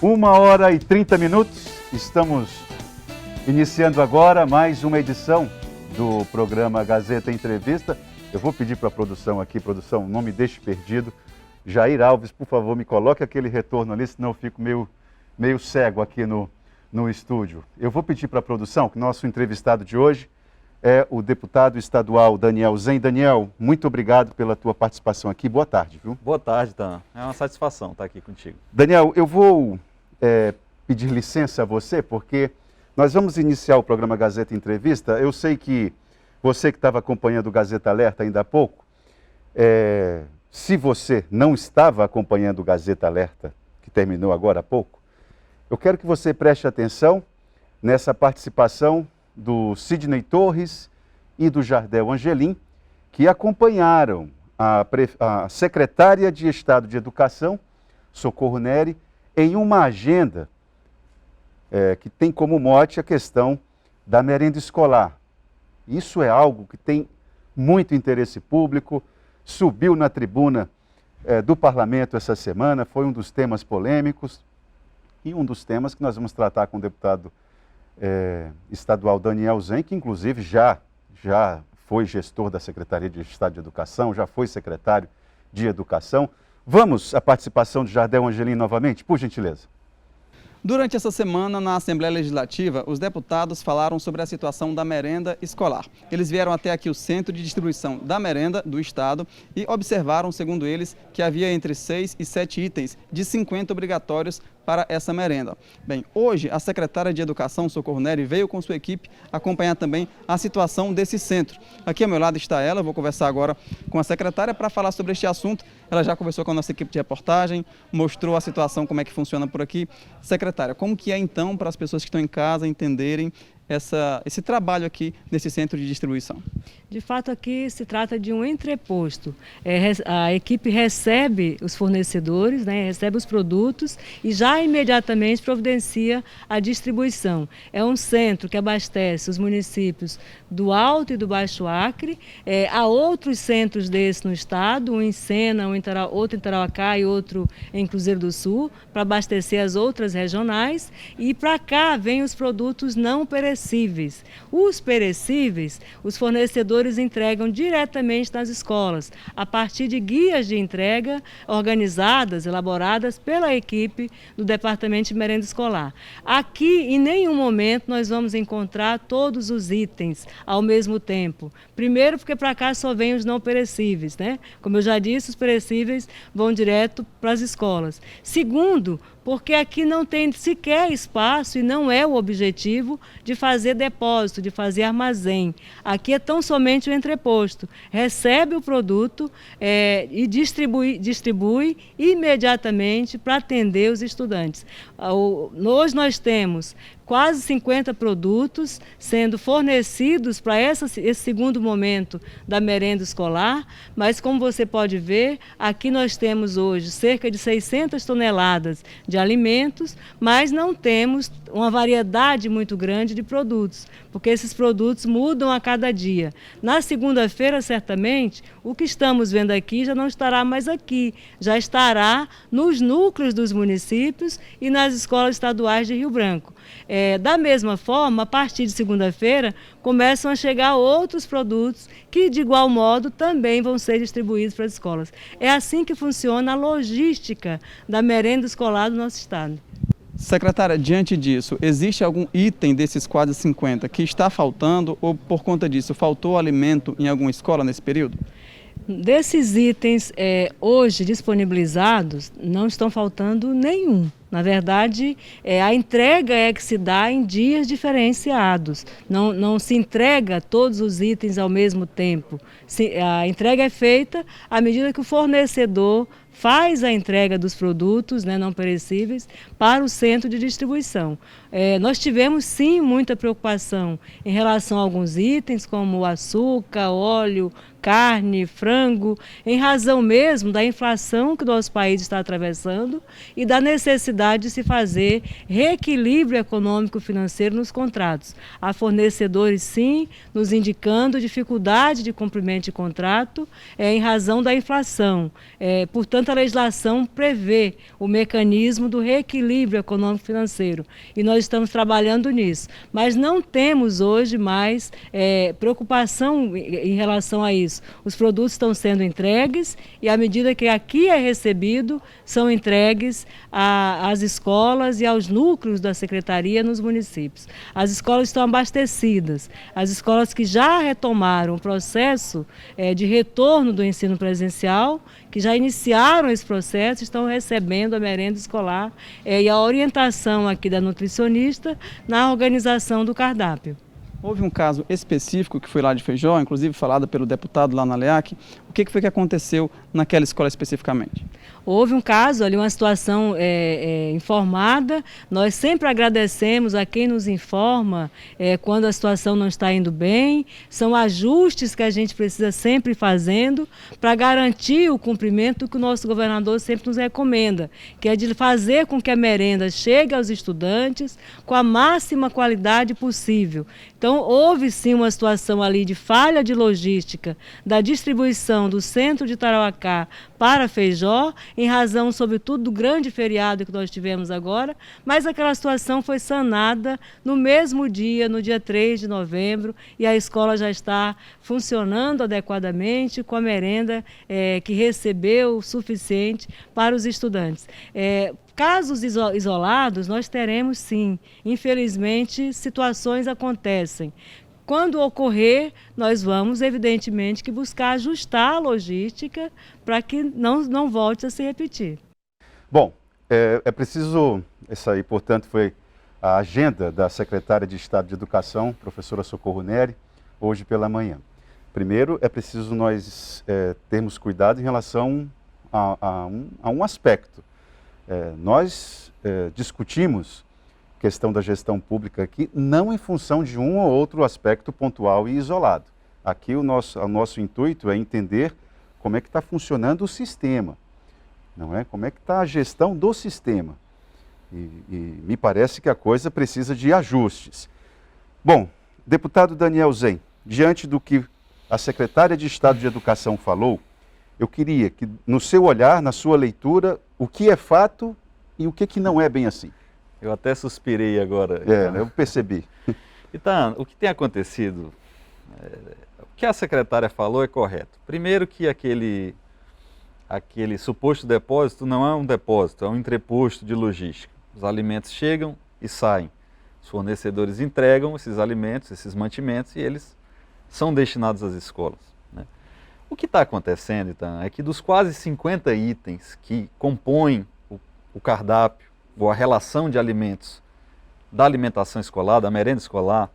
1h30, estamos iniciando agora mais uma edição do programa Gazeta Entrevista. Eu vou pedir para a produção aqui, produção, não me deixe perdido. Jair Alves, por favor, me coloque aquele retorno ali, senão eu fico meio cego aqui no estúdio. Eu vou pedir para a produção que nosso entrevistado de hoje é o deputado estadual Daniel Zen. Daniel, muito obrigado pela tua participação aqui. Boa tarde, viu? Boa tarde, Tan. É uma satisfação estar aqui contigo. Daniel, eu vou pedir licença a você, porque nós vamos iniciar o programa Gazeta Entrevista. Eu sei que você que estava acompanhando o Gazeta Alerta ainda há pouco, se você não estava acompanhando o Gazeta Alerta, que terminou agora há pouco, eu quero que você preste atenção nessa participação do Sidney Torres e do Jardel Angelim, que acompanharam a secretária de Estado de Educação, Socorro Neri, em uma agenda que tem como mote a questão da merenda escolar. Isso é algo que tem muito interesse público, subiu na tribuna do Parlamento essa semana, foi um dos temas polêmicos e um dos temas que nós vamos tratar com o deputado estadual Daniel Zen, que inclusive já foi gestor da Secretaria de Estado de Educação, já foi secretário de Educação. Vamos à participação do Jardel Angelim novamente, por gentileza. Durante essa semana, na Assembleia Legislativa, os deputados falaram sobre a situação da merenda escolar. Eles vieram até aqui o Centro de Distribuição da Merenda do Estado e observaram, segundo eles, que havia entre 6 e 7 itens de 50 obrigatórios para essa merenda. Bem, hoje a secretária de Educação, Socorro Neri, veio com sua equipe acompanhar também a situação desse centro. Aqui ao meu lado está ela, vou conversar agora com a secretária para falar sobre este assunto. Ela já conversou com a nossa equipe de reportagem, mostrou a situação, como é que funciona por aqui. Secretária, como que é então para as pessoas que estão em casa entenderem esse trabalho aqui nesse centro de distribuição? De fato, aqui se trata de um entreposto. A equipe recebe os fornecedores, recebe os produtos e já imediatamente providencia a distribuição. É um centro que abastece os municípios do Alto e do Baixo Acre. Há outros centros desses no estado, um em Sena, outro em Tarauacá e outro em Cruzeiro do Sul, para abastecer as outras regionais. E para cá vêm os produtos não perecíveis. Os perecíveis, os fornecedores entregam diretamente nas escolas, a partir de guias de entrega organizadas, elaboradas pela equipe do Departamento de Merenda Escolar. Aqui, em nenhum momento, nós vamos encontrar todos os itens ao mesmo tempo. Primeiro, porque para cá só vêm os não perecíveis, Como eu já disse, os perecíveis vão direto para as escolas. Segundo, porque aqui não tem sequer espaço e não é o objetivo de fazer depósito, de fazer armazém. Aqui é tão somente o entreposto. Recebe o produto e distribui imediatamente para atender os estudantes. Hoje nós temos quase 50 produtos sendo fornecidos para esse segundo momento da merenda escolar, mas como você pode ver, aqui nós temos hoje cerca de 600 toneladas de alimentos, mas não temos uma variedade muito grande de produtos, porque esses produtos mudam a cada dia. Na segunda-feira, certamente, o que estamos vendo aqui já não estará mais aqui, já estará nos núcleos dos municípios e nas escolas estaduais de Rio Branco. Da mesma forma, a partir de segunda-feira, começam a chegar outros produtos que, de igual modo, também vão ser distribuídos para as escolas. É assim que funciona a logística da merenda escolar do nosso estado. Secretária, diante disso, existe algum item desses quase 50 que está faltando ou, por conta disso, faltou alimento em alguma escola nesse período? Desses itens hoje disponibilizados, não estão faltando nenhum. Na verdade, a entrega é que se dá em dias diferenciados. Não se entrega todos os itens ao mesmo tempo. A entrega é feita à medida que o fornecedor faz a entrega dos produtos não perecíveis para o centro de distribuição. Nós tivemos sim muita preocupação em relação a alguns itens como o açúcar, óleo, carne, frango, em razão mesmo da inflação que o nosso país está atravessando e da necessidade de se fazer reequilíbrio econômico-financeiro nos contratos. Há fornecedores, sim, nos indicando dificuldade de cumprimento de contrato em razão da inflação. Portanto, Portanto, a legislação prevê o mecanismo do reequilíbrio econômico-financeiro e nós estamos trabalhando nisso. Mas não temos hoje mais preocupação em relação a isso. Os produtos estão sendo entregues e, à medida que aqui é recebido, são entregues às escolas e aos núcleos da Secretaria nos municípios. As escolas estão abastecidas. As escolas que já retomaram o processo de retorno do ensino presencial, que já iniciaram esse processo, estão recebendo a merenda escolar e a orientação aqui da nutricionista na organização do cardápio. Houve um caso específico que foi lá de Feijó, inclusive falado pelo deputado lá na LEAC. O que foi que aconteceu naquela escola especificamente? Houve um caso ali, uma situação informada. Nós sempre agradecemos a quem nos informa quando a situação não está indo bem. São ajustes que a gente precisa sempre fazendo para garantir o cumprimento que o nosso governador sempre nos recomenda, que é de fazer com que a merenda chegue aos estudantes com a máxima qualidade possível. Então, houve sim uma situação ali de falha de logística da distribuição do centro de Tarauacá para Feijó, em razão, sobretudo, do grande feriado que nós tivemos agora, mas aquela situação foi sanada no mesmo dia, no dia 3 de novembro, e a escola já está funcionando adequadamente, com a merenda que recebeu o suficiente para os estudantes. Casos isolados nós teremos sim, infelizmente situações acontecem. Quando ocorrer, nós vamos evidentemente que buscar ajustar a logística para que não volte a se repetir. Bom, é preciso, essa aí portanto foi a agenda da secretária de Estado de Educação, professora Socorro Neri, hoje pela manhã. Primeiro, é preciso nós termos cuidado em relação a um aspecto. Nós discutimos a questão da gestão pública aqui, não em função de um ou outro aspecto pontual e isolado. Aqui o nosso intuito é entender como é que está funcionando o sistema, não é? Como é que está a gestão do sistema. E me parece que a coisa precisa de ajustes. Bom, deputado Daniel Zen, diante do que a secretária de Estado de Educação falou, eu queria que, no seu olhar, na sua leitura, o que é fato e o que não é bem assim. Eu até suspirei agora. Eu percebi. Então, o que tem acontecido, o que a secretária falou é correto. Primeiro que aquele suposto depósito não é um depósito, é um entreposto de logística. Os alimentos chegam e saem. Os fornecedores entregam esses alimentos, esses mantimentos, e eles são destinados às escolas. O que está acontecendo, então, é que dos quase 50 itens que compõem o cardápio, ou a relação de alimentos da alimentação escolar, da merenda escolar,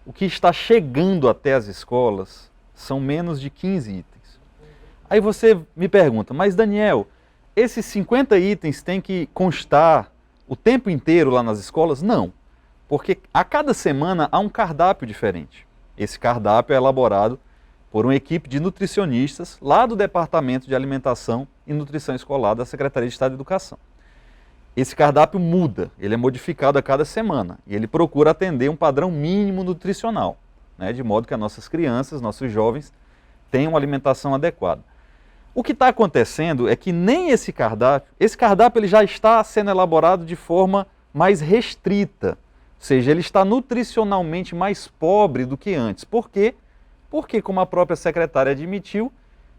o que está chegando até as escolas são menos de 15 itens. Aí você me pergunta, mas Daniel, esses 50 itens têm que constar o tempo inteiro lá nas escolas? Não, porque a cada semana há um cardápio diferente. Esse cardápio é elaborado por uma equipe de nutricionistas lá do Departamento de Alimentação e Nutrição Escolar da Secretaria de Estado de Educação. Esse cardápio muda, ele é modificado a cada semana e ele procura atender um padrão mínimo nutricional, de modo que as nossas crianças, nossos jovens tenham uma alimentação adequada. O que está acontecendo é que nem esse cardápio ele já está sendo elaborado de forma mais restrita, ou seja, ele está nutricionalmente mais pobre do que antes. Por quê? Porque, como a própria secretária admitiu,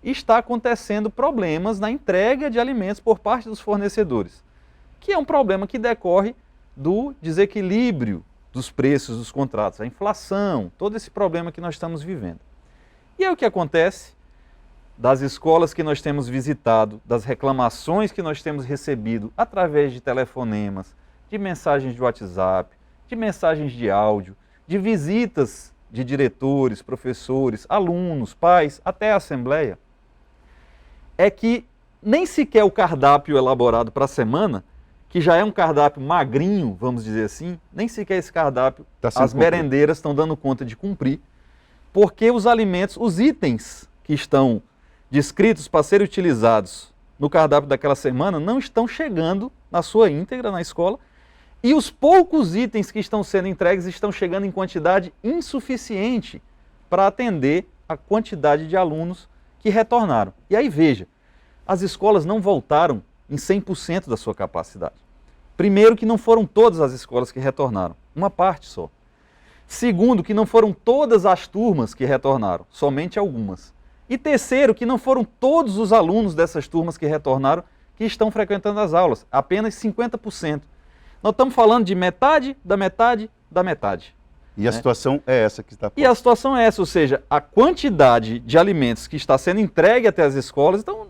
está acontecendo problemas na entrega de alimentos por parte dos fornecedores, que é um problema que decorre do desequilíbrio dos preços dos contratos, a inflação, todo esse problema que nós estamos vivendo. E aí o que acontece? Das escolas que nós temos visitado, das reclamações que nós temos recebido através de telefonemas, de mensagens de WhatsApp, de mensagens de áudio, de visitas de diretores, professores, alunos, pais, até a Assembleia, é que nem sequer o cardápio elaborado para a semana, que já é um cardápio magrinho, vamos dizer assim, nem sequer esse cardápio as merendeiras estão dando conta de cumprir, porque os alimentos, os itens que estão descritos para serem utilizados no cardápio daquela semana não estão chegando na sua íntegra na escola, e os poucos itens que estão sendo entregues estão chegando em quantidade insuficiente para atender a quantidade de alunos que retornaram. E aí veja, as escolas não voltaram em 100% da sua capacidade. Primeiro, que não foram todas as escolas que retornaram, uma parte só. Segundo, que não foram todas as turmas que retornaram, somente algumas. E terceiro, que não foram todos os alunos dessas turmas que retornaram que estão frequentando as aulas, apenas 50%. Nós estamos falando de metade da metade da metade. E a situação é essa que está posta. E a situação é essa, ou seja, a quantidade de alimentos que está sendo entregue até as escolas, então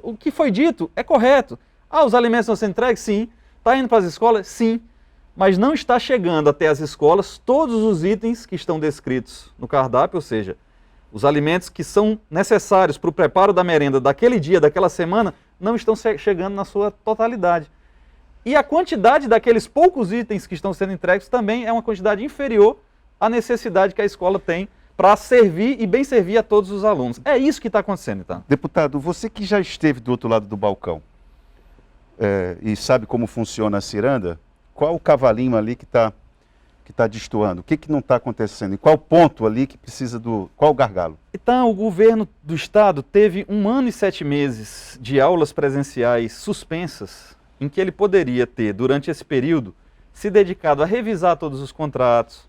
o que foi dito é correto. Os alimentos estão sendo entregues? Sim. Está indo para as escolas? Sim. Mas não está chegando até as escolas todos os itens que estão descritos no cardápio, ou seja, os alimentos que são necessários para o preparo da merenda daquele dia, daquela semana, não estão chegando na sua totalidade. E a quantidade daqueles poucos itens que estão sendo entregues também é uma quantidade inferior à necessidade que a escola tem para servir e bem servir a todos os alunos. É isso que está acontecendo, então. Deputado, você que já esteve do outro lado do balcão e sabe como funciona a ciranda, qual o cavalinho ali que está destoando? O que não está acontecendo? E qual ponto ali que precisa qual o gargalo? Então, o governo do estado teve 1 ano e 7 meses de aulas presenciais suspensas, em que ele poderia ter, durante esse período, se dedicado a revisar todos os contratos,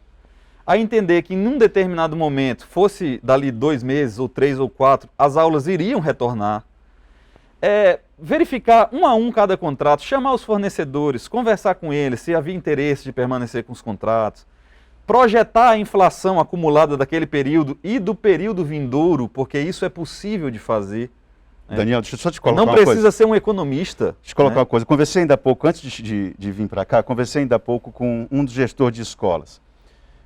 a entender que em um determinado momento, fosse dali 2 meses, ou 3 ou 4, as aulas iriam retornar, verificar 1 a 1 cada contrato, chamar os fornecedores, conversar com eles se havia interesse de permanecer com os contratos, projetar a inflação acumulada daquele período e do período vindouro, porque isso é possível de fazer. Daniel, deixa eu só te colocar uma uma coisa. Não coisa. precisa ser um economista. Deixa eu colocar uma coisa. Conversei ainda há pouco, antes de vir para cá, conversei ainda há pouco com um dos gestores de escolas,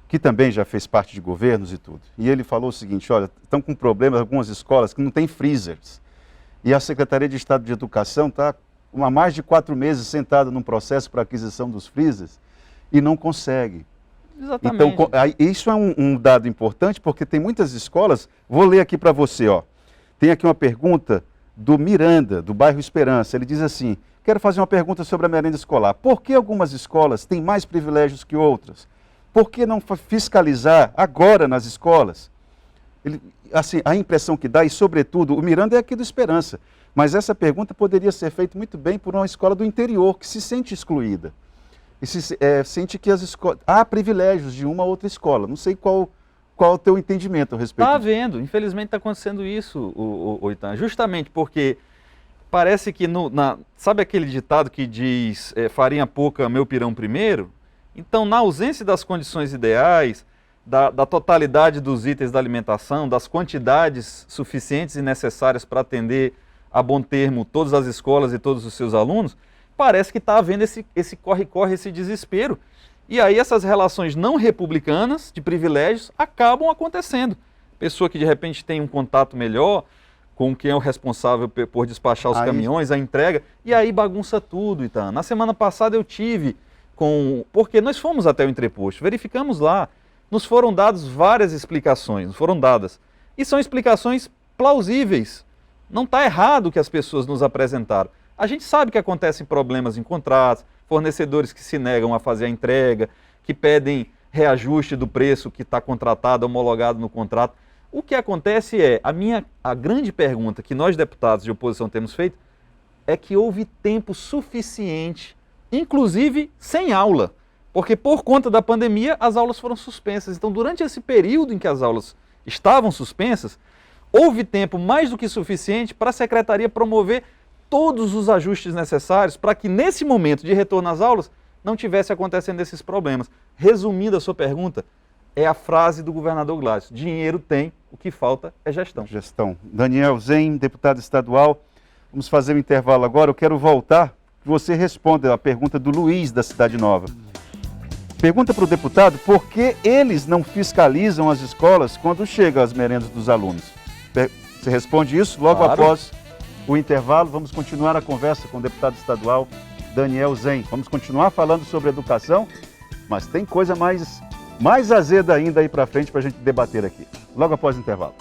que também já fez parte de governos e tudo. E ele falou o seguinte, olha, estão com problemas algumas escolas que não têm freezers. E a Secretaria de Estado de Educação está há mais de 4 meses sentada num processo para aquisição dos freezers e não consegue. Exatamente. Então, isso é um dado importante, porque tem muitas escolas, vou ler aqui para você, ó. Tem aqui uma pergunta do Miranda, do bairro Esperança. Ele diz assim, quero fazer uma pergunta sobre a merenda escolar. Por que algumas escolas têm mais privilégios que outras? Por que não fiscalizar agora nas escolas? Assim, a impressão que dá, e sobretudo, o Miranda é aqui do Esperança, mas essa pergunta poderia ser feita muito bem por uma escola do interior, que se sente excluída. E sente que há privilégios de uma ou outra escola. Não sei qual é o teu entendimento a respeito Está disso. havendo, infelizmente está acontecendo isso, Oitan, justamente porque parece que, sabe aquele ditado que diz, farinha pouca, meu pirão primeiro? Então, na ausência das condições ideais, da totalidade dos itens da alimentação, das quantidades suficientes e necessárias para atender a bom termo todas as escolas e todos os seus alunos, parece que está havendo esse corre-corre, esse desespero. E aí essas relações não republicanas de privilégios acabam acontecendo. Pessoa que de repente tem um contato melhor com quem é o responsável por despachar os caminhões, a entrega, e aí bagunça tudo, então. Na semana passada eu tive porque nós fomos até o entreposto, verificamos lá, nos foram dadas várias explicações, e são explicações plausíveis. Não está errado o que as pessoas nos apresentaram. A gente sabe que acontecem problemas em contratos, fornecedores que se negam a fazer a entrega, que pedem reajuste do preço que está contratado, homologado no contrato. O que acontece a grande pergunta que nós deputados de oposição temos feito, é que houve tempo suficiente, inclusive sem aula, porque por conta da pandemia as aulas foram suspensas. Então, durante esse período em que as aulas estavam suspensas, houve tempo mais do que suficiente para a Secretaria promover todos os ajustes necessários para que nesse momento de retorno às aulas não tivesse acontecendo esses problemas. Resumindo a sua pergunta, é a frase do governador Gladys, dinheiro tem, o que falta é gestão. Gestão. Daniel Zen, deputado estadual, vamos fazer um intervalo agora, eu quero voltar, que você responda a pergunta do Luiz da Cidade Nova. Pergunta para o deputado por que eles não fiscalizam as escolas quando chegam as merendas dos alunos. Você responde isso logo após o intervalo. Vamos continuar a conversa com o deputado estadual Daniel Zen. Vamos continuar falando sobre educação, mas tem coisa mais azeda ainda aí para frente para a gente debater aqui. Logo após o intervalo.